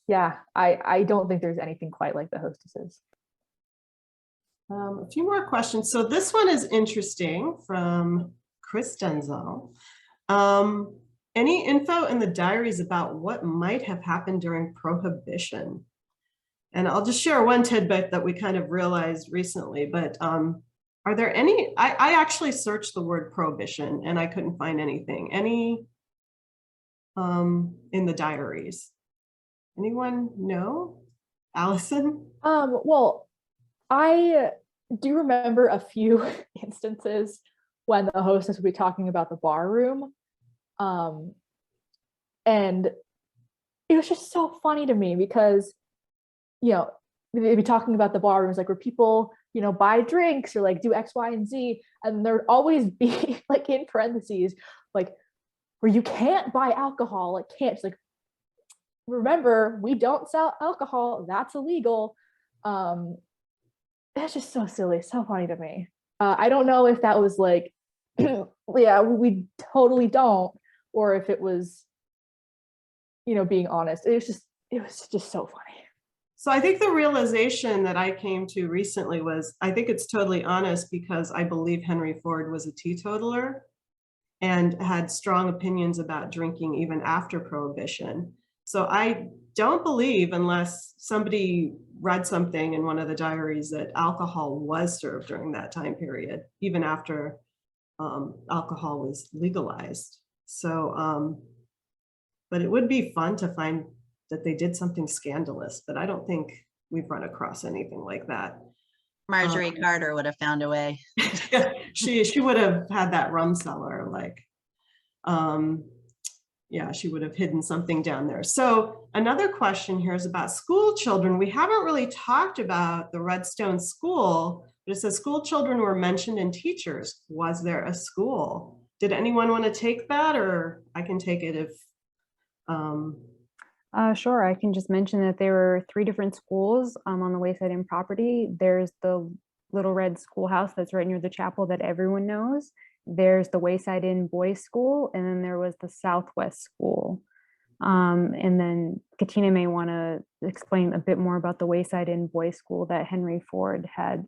Yeah, I don't think there's anything quite like the hostesses. A few more questions. So this one is interesting from Chris Densel. Any info in the diaries about what might have happened during Prohibition? And I'll just share one tidbit that we kind of realized recently, but are there any, I actually searched the word Prohibition and I couldn't find anything. Any in the diaries? Anyone know? Allison? Well, I do remember a few instances when the hostess would be talking about the bar room. And it was just so funny to me because, you know, they'd be talking about the bar rooms, like where people, you know, buy drinks or like do X, Y, and Z. And there'd always be like in parentheses, like where you can't buy alcohol, like can't, like, remember, we don't sell alcohol, that's illegal. That's just so silly, so funny to me. I don't know if that was like, yeah, we totally don't, or if it was, you know, being honest. It was just so funny. So I think the realization that I came to recently was, I think it's totally honest because I believe Henry Ford was a teetotaler and had strong opinions about drinking even after Prohibition. So I don't believe, unless somebody read something in one of the diaries, that alcohol was served during that time period, even after alcohol was legalized. So, but it would be fun to find that they did something scandalous, but I don't think we've run across anything like that. Marjorie Carter would have found a way. she would have had that rum cellar, like, yeah, she would have hidden something down there. So another question here is about school children. We haven't really talked about the Redstone School, but it says school children were mentioned in teachers. Was there a school? Did anyone want to take that, or I can take it if... Sure, I can just mention that there were 3 different schools on the Wayside Inn property. There's the Little Red Schoolhouse that's right near the chapel that everyone knows. There's the Wayside Inn Boys School, and then there was the Southwest School. And then Katina may want to explain a bit more about the Wayside Inn Boys School that Henry Ford had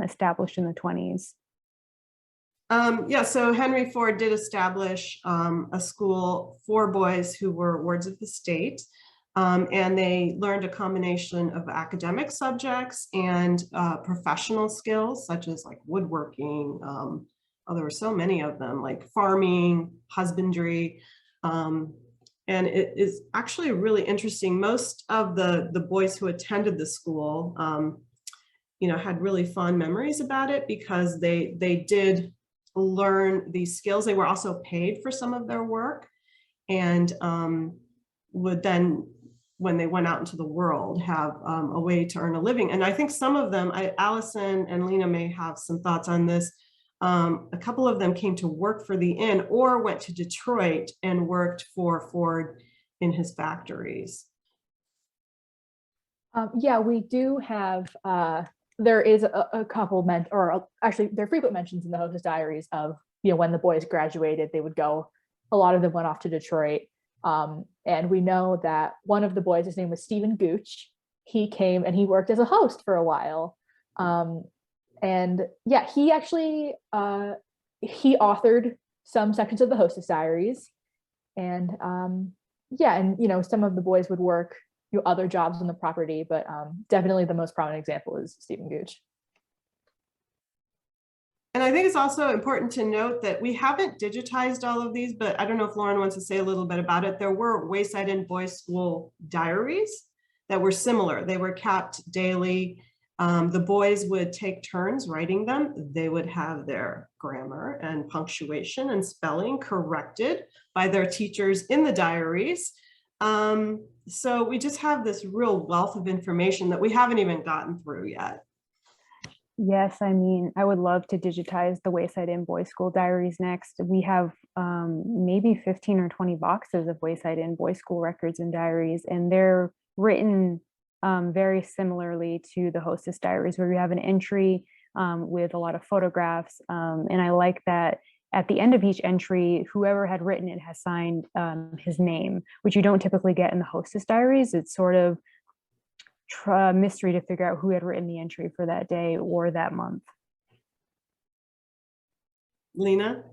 established in the 20s. Yeah, so Henry Ford did establish a school for boys who were wards of the state, and they learned a combination of academic subjects and professional skills, such as like woodworking. There were so many of them, like farming, husbandry, and it is actually really interesting. Most of the boys who attended the school, you know, had really fond memories about it because they did learn these skills. They were also paid for some of their work, and would then, when they went out into the world, have a way to earn a living. And I think some of them, Allison and Lena may have some thoughts on this. A couple of them came to work for the inn or went to Detroit and worked for Ford in his factories. Yeah, we do have, there is a couple actually there are frequent mentions in the hostess diaries of, you know, when the boys graduated, they would go, a lot of them went off to Detroit. And we know that one of the boys, his name was Stephen Gooch, he came and he worked as a host for a while. And yeah, he actually, he authored some sections of the Hostess Diaries. And yeah, and some of the boys would work other jobs on the property, but definitely the most prominent example is Stephen Gooch. And I think it's also important to note that we haven't digitized all of these, but I don't know if Lauren wants to say a little bit about it. There were Wayside Inn Boys School diaries that were similar. They were kept daily. The boys would take turns writing them. They would have their grammar and punctuation and spelling corrected by their teachers in the diaries. So we just have this real wealth of information that we haven't even gotten through yet. Yes, I mean, I would love to digitize the Wayside Inn Boys School diaries next. We have maybe 15 or 20 boxes of Wayside Inn Boys School records and diaries, and they're written very similarly to the Hostess Diaries, where we have an entry with a lot of photographs. And I like that at the end of each entry, whoever had written it has signed his name, which you don't typically get in the Hostess Diaries. It's sort of mystery to figure out who had written the entry for that day or that month. Lena?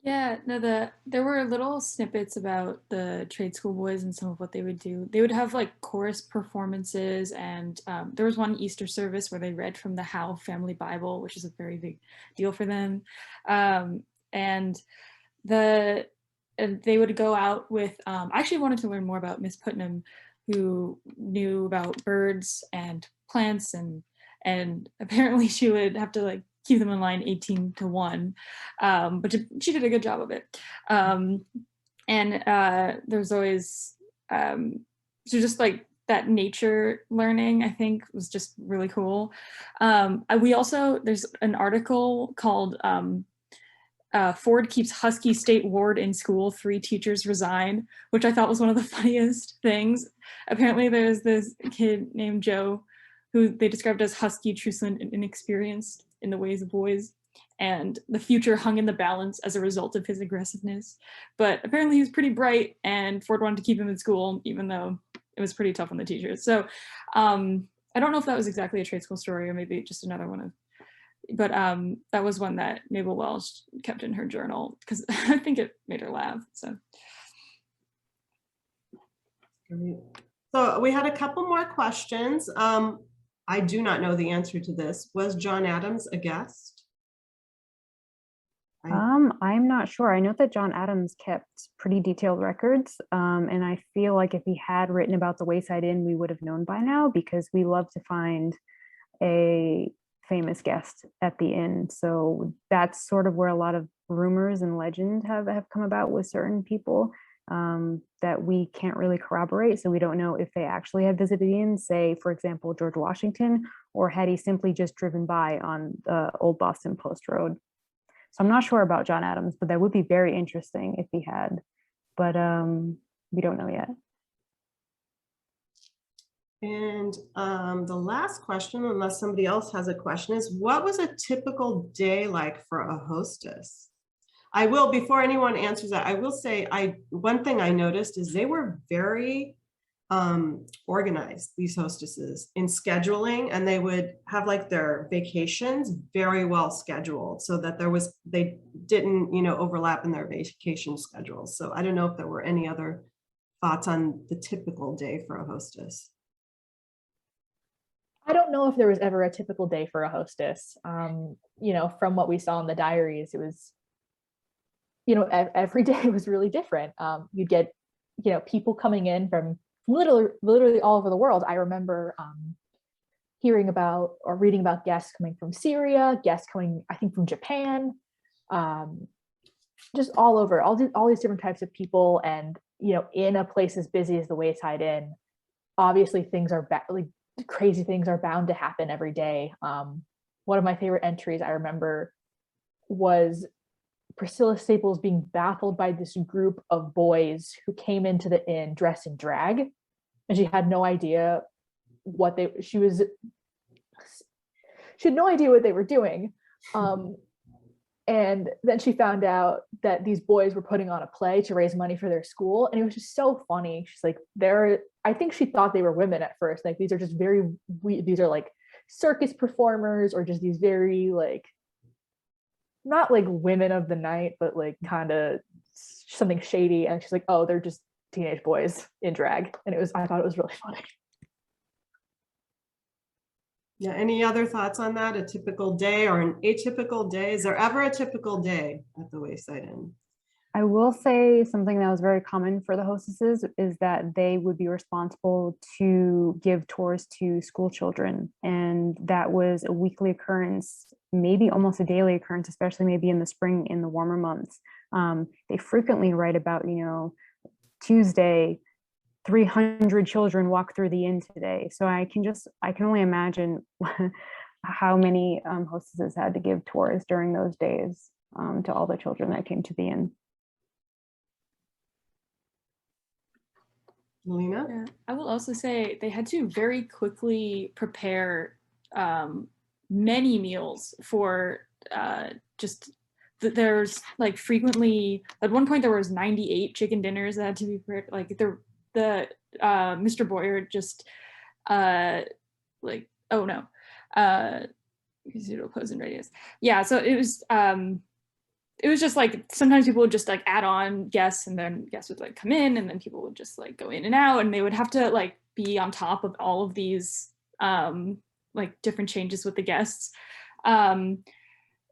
Yeah, no, there were little snippets about the trade school boys and some of what they would do. They would have like chorus performances, and there was one Easter service where they read from the Howe Family Bible, which is a very big deal for them. And they would go out with, I actually wanted to learn more about Miss Putnam, who knew about birds and plants, and apparently she would have to like keep them in line 18-1, but she did a good job of it. And there's always, so just like that nature learning, I think was just really cool. There's an article called Ford Keeps Husky State Ward in School, 3 Teachers Resign, which I thought was one of the funniest things. Apparently there's this kid named Joe who they described as husky, truculent, and inexperienced in the ways of boys, and the future hung in the balance as a result of his aggressiveness. But apparently he was pretty bright, and Ford wanted to keep him in school, even though it was pretty tough on the teachers. So I don't know if that was exactly a trade school story or maybe just another one of, but that was one that Mabel Welsh kept in her journal because I think it made her laugh. So we had a couple more questions. I do not know the answer to this. Was John Adams a guest? I'm not sure. I know that John Adams kept pretty detailed records, and I feel like if he had written about the Wayside Inn, we would have known by now, because we love to find a famous guest at the inn. So that's sort of where a lot of rumors and legend have come about with certain people that we can't really corroborate. So we don't know if they actually had visited the inn, say, for example, George Washington, or had he simply just driven by on the Old Boston Post Road. So I'm not sure about John Adams, but that would be very interesting if he had, but we don't know yet. And the last question, unless somebody else has a question, is what was a typical day like for a hostess? I will, before anyone answers that, I will say one thing I noticed is they were very organized, these hostesses, in scheduling, and they would have like their vacations very well scheduled so that they didn't overlap in their vacation schedules. So I don't know if there were any other thoughts on the typical day for a hostess. I don't know if there was ever a typical day for a hostess. From what we saw in the diaries, it was, every day was really different. You'd get, people coming in from literally all over the world. I remember hearing about or reading about guests coming from Syria, guests coming, I think, from Japan, just all over, all these different types of people. And, in a place as busy as the Wayside Inn, obviously things are crazy things are bound to happen every day. One of my favorite entries I remember was Priscilla Staples being baffled by this group of boys who came into the inn dressed in drag, and she had no idea she had no idea what they were doing. And then she found out that these boys were putting on a play to raise money for their school. And it was just so funny. She's like, I think she thought they were women at first. Like, these are just these are like circus performers, or just these very like not like women of the night, but like kind of something shady. And she's like, oh, they're just teenage boys in drag. And I thought it was really funny. Yeah, any other thoughts on that? A typical day or an atypical day? Is there ever a typical day at the Wayside Inn? I will say something that was very common for the hostesses is that they would be responsible to give tours to school children. And that was a weekly occurrence, maybe almost a daily occurrence, especially maybe in the spring, in the warmer months. They frequently write about, Tuesday, 300 children walk through the inn today. So I can only imagine how many hostesses had to give tours during those days to all the children that came to the inn. Lena? Yeah, I will also say they had to very quickly prepare many meals for there's like frequently, at one point there was 98 chicken dinners that had to be prepared. Like the Mr. Boyer just like, oh no, zero close in radius. Yeah, so it was just like sometimes people would just like add on guests, and then guests would like come in, and then people would just like go in and out, and they would have to like be on top of all of these like different changes with the guests.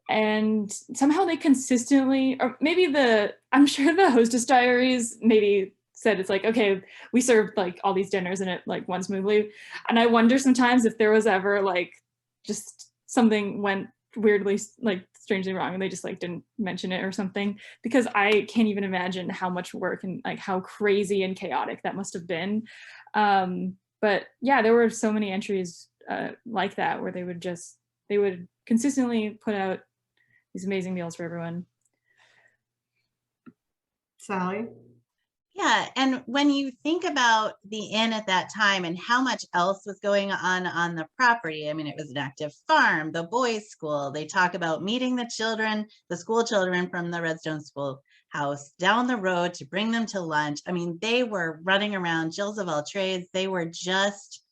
And somehow they consistently, or maybe I'm sure the hostess diaries maybe said it's like, okay, we served like all these dinners and it like went smoothly. And I wonder sometimes if there was ever like just something went weirdly like strangely wrong and they just like didn't mention it or something, because I can't even imagine how much work and like how crazy and chaotic that must have been. But yeah, there were so many entries like that where they would consistently put out these amazing meals for everyone. Sally? Yeah, and when you think about the inn at that time and how much else was going on the property, I mean, it was an active farm, the boys' school. They talk about meeting the children, the school children from the Redstone Schoolhouse down the road to bring them to lunch. I mean, they were running around, Jills of all trades. They were just,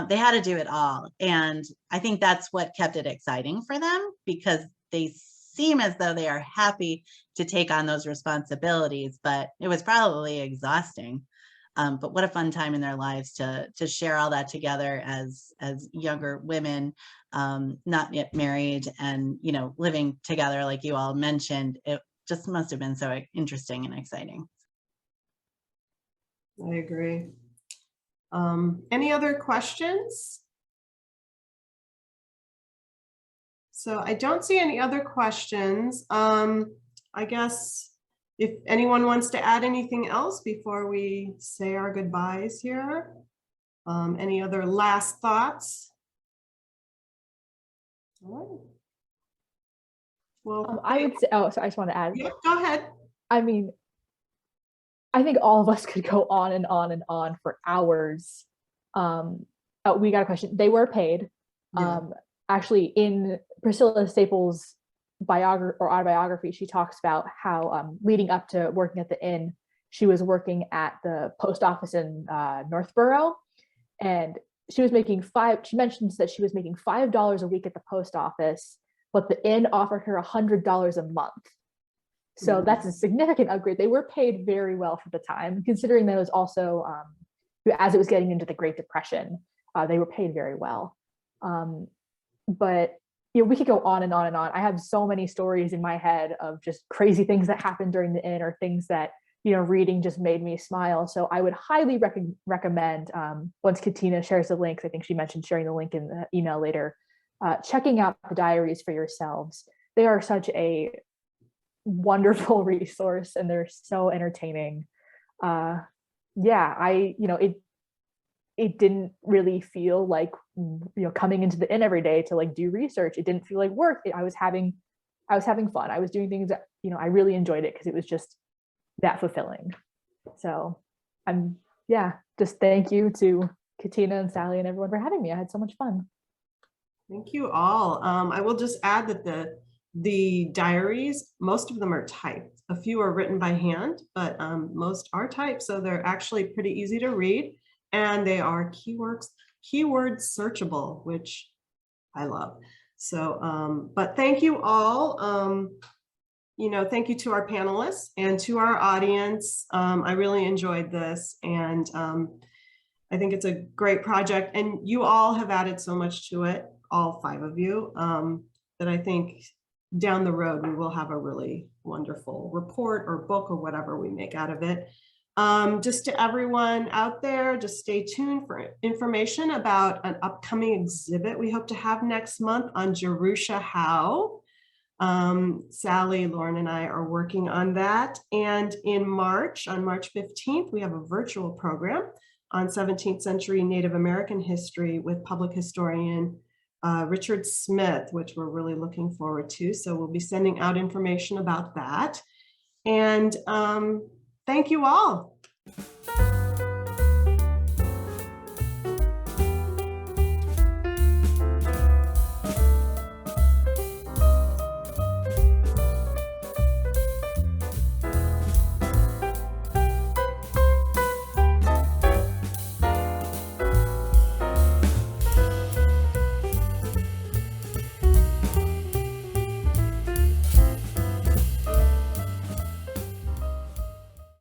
they had to do it all. And I think that's what kept it exciting for them, because they seem as though they are happy to take on those responsibilities, but it was probably exhausting. But what a fun time in their lives to share all that together as younger women, not yet married, and living together like you all mentioned. It just must have been so interesting and exciting. I agree. Any other questions? So I don't see any other questions. I guess if anyone wants to add anything else before we say our goodbyes here, any other last thoughts? All right. Well, I would say, oh, so I just want to add. Yeah, go ahead. I mean, I think all of us could go on and on and on for hours. We got a question. They were paid. Yeah. Actually, in Priscilla Staples' autobiography, she talks about how leading up to working at the inn, she was working at the post office in Northborough, and she mentions that she was making $5 a week at the post office, but the inn offered her $100 a month. So that's a significant upgrade. They were paid very well for the time, considering that it was also, as it was getting into the Great Depression, they were paid very well. But we could go on and on and on. I have so many stories in my head of just crazy things that happened during the inn, or things that reading just made me smile. So I would highly recommend, once Katina shares the links, I think she mentioned sharing the link in the email later, checking out the diaries for yourselves. They are such a wonderful resource, and they're so entertaining. It didn't really feel like coming into the inn every day to like do research. It didn't feel like work. I was having fun. I was doing things that I really enjoyed it because it was just that fulfilling. So just thank you to Katina and Sally and everyone for having me. I had so much fun. Thank you all. I will just add that the diaries, most of them are typed. A few are written by hand, but most are typed. So they're actually pretty easy to read, and they are keyword searchable, which I love. So, but thank you all. Thank you to our panelists and to our audience. I really enjoyed this, and I think it's a great project, and you all have added so much to it, all 5 of you, that I think down the road we will have a really wonderful report or book or whatever we make out of it. Just to everyone out there, just stay tuned for information about an upcoming exhibit we hope to have next month on Jerusha Howe. Sally, Lauren, and I are working on that. And in March, on March 15th, we have a virtual program on 17th century Native American history with public historian Richard Smith, which we're really looking forward to. So we'll be sending out information about that. And thank you all.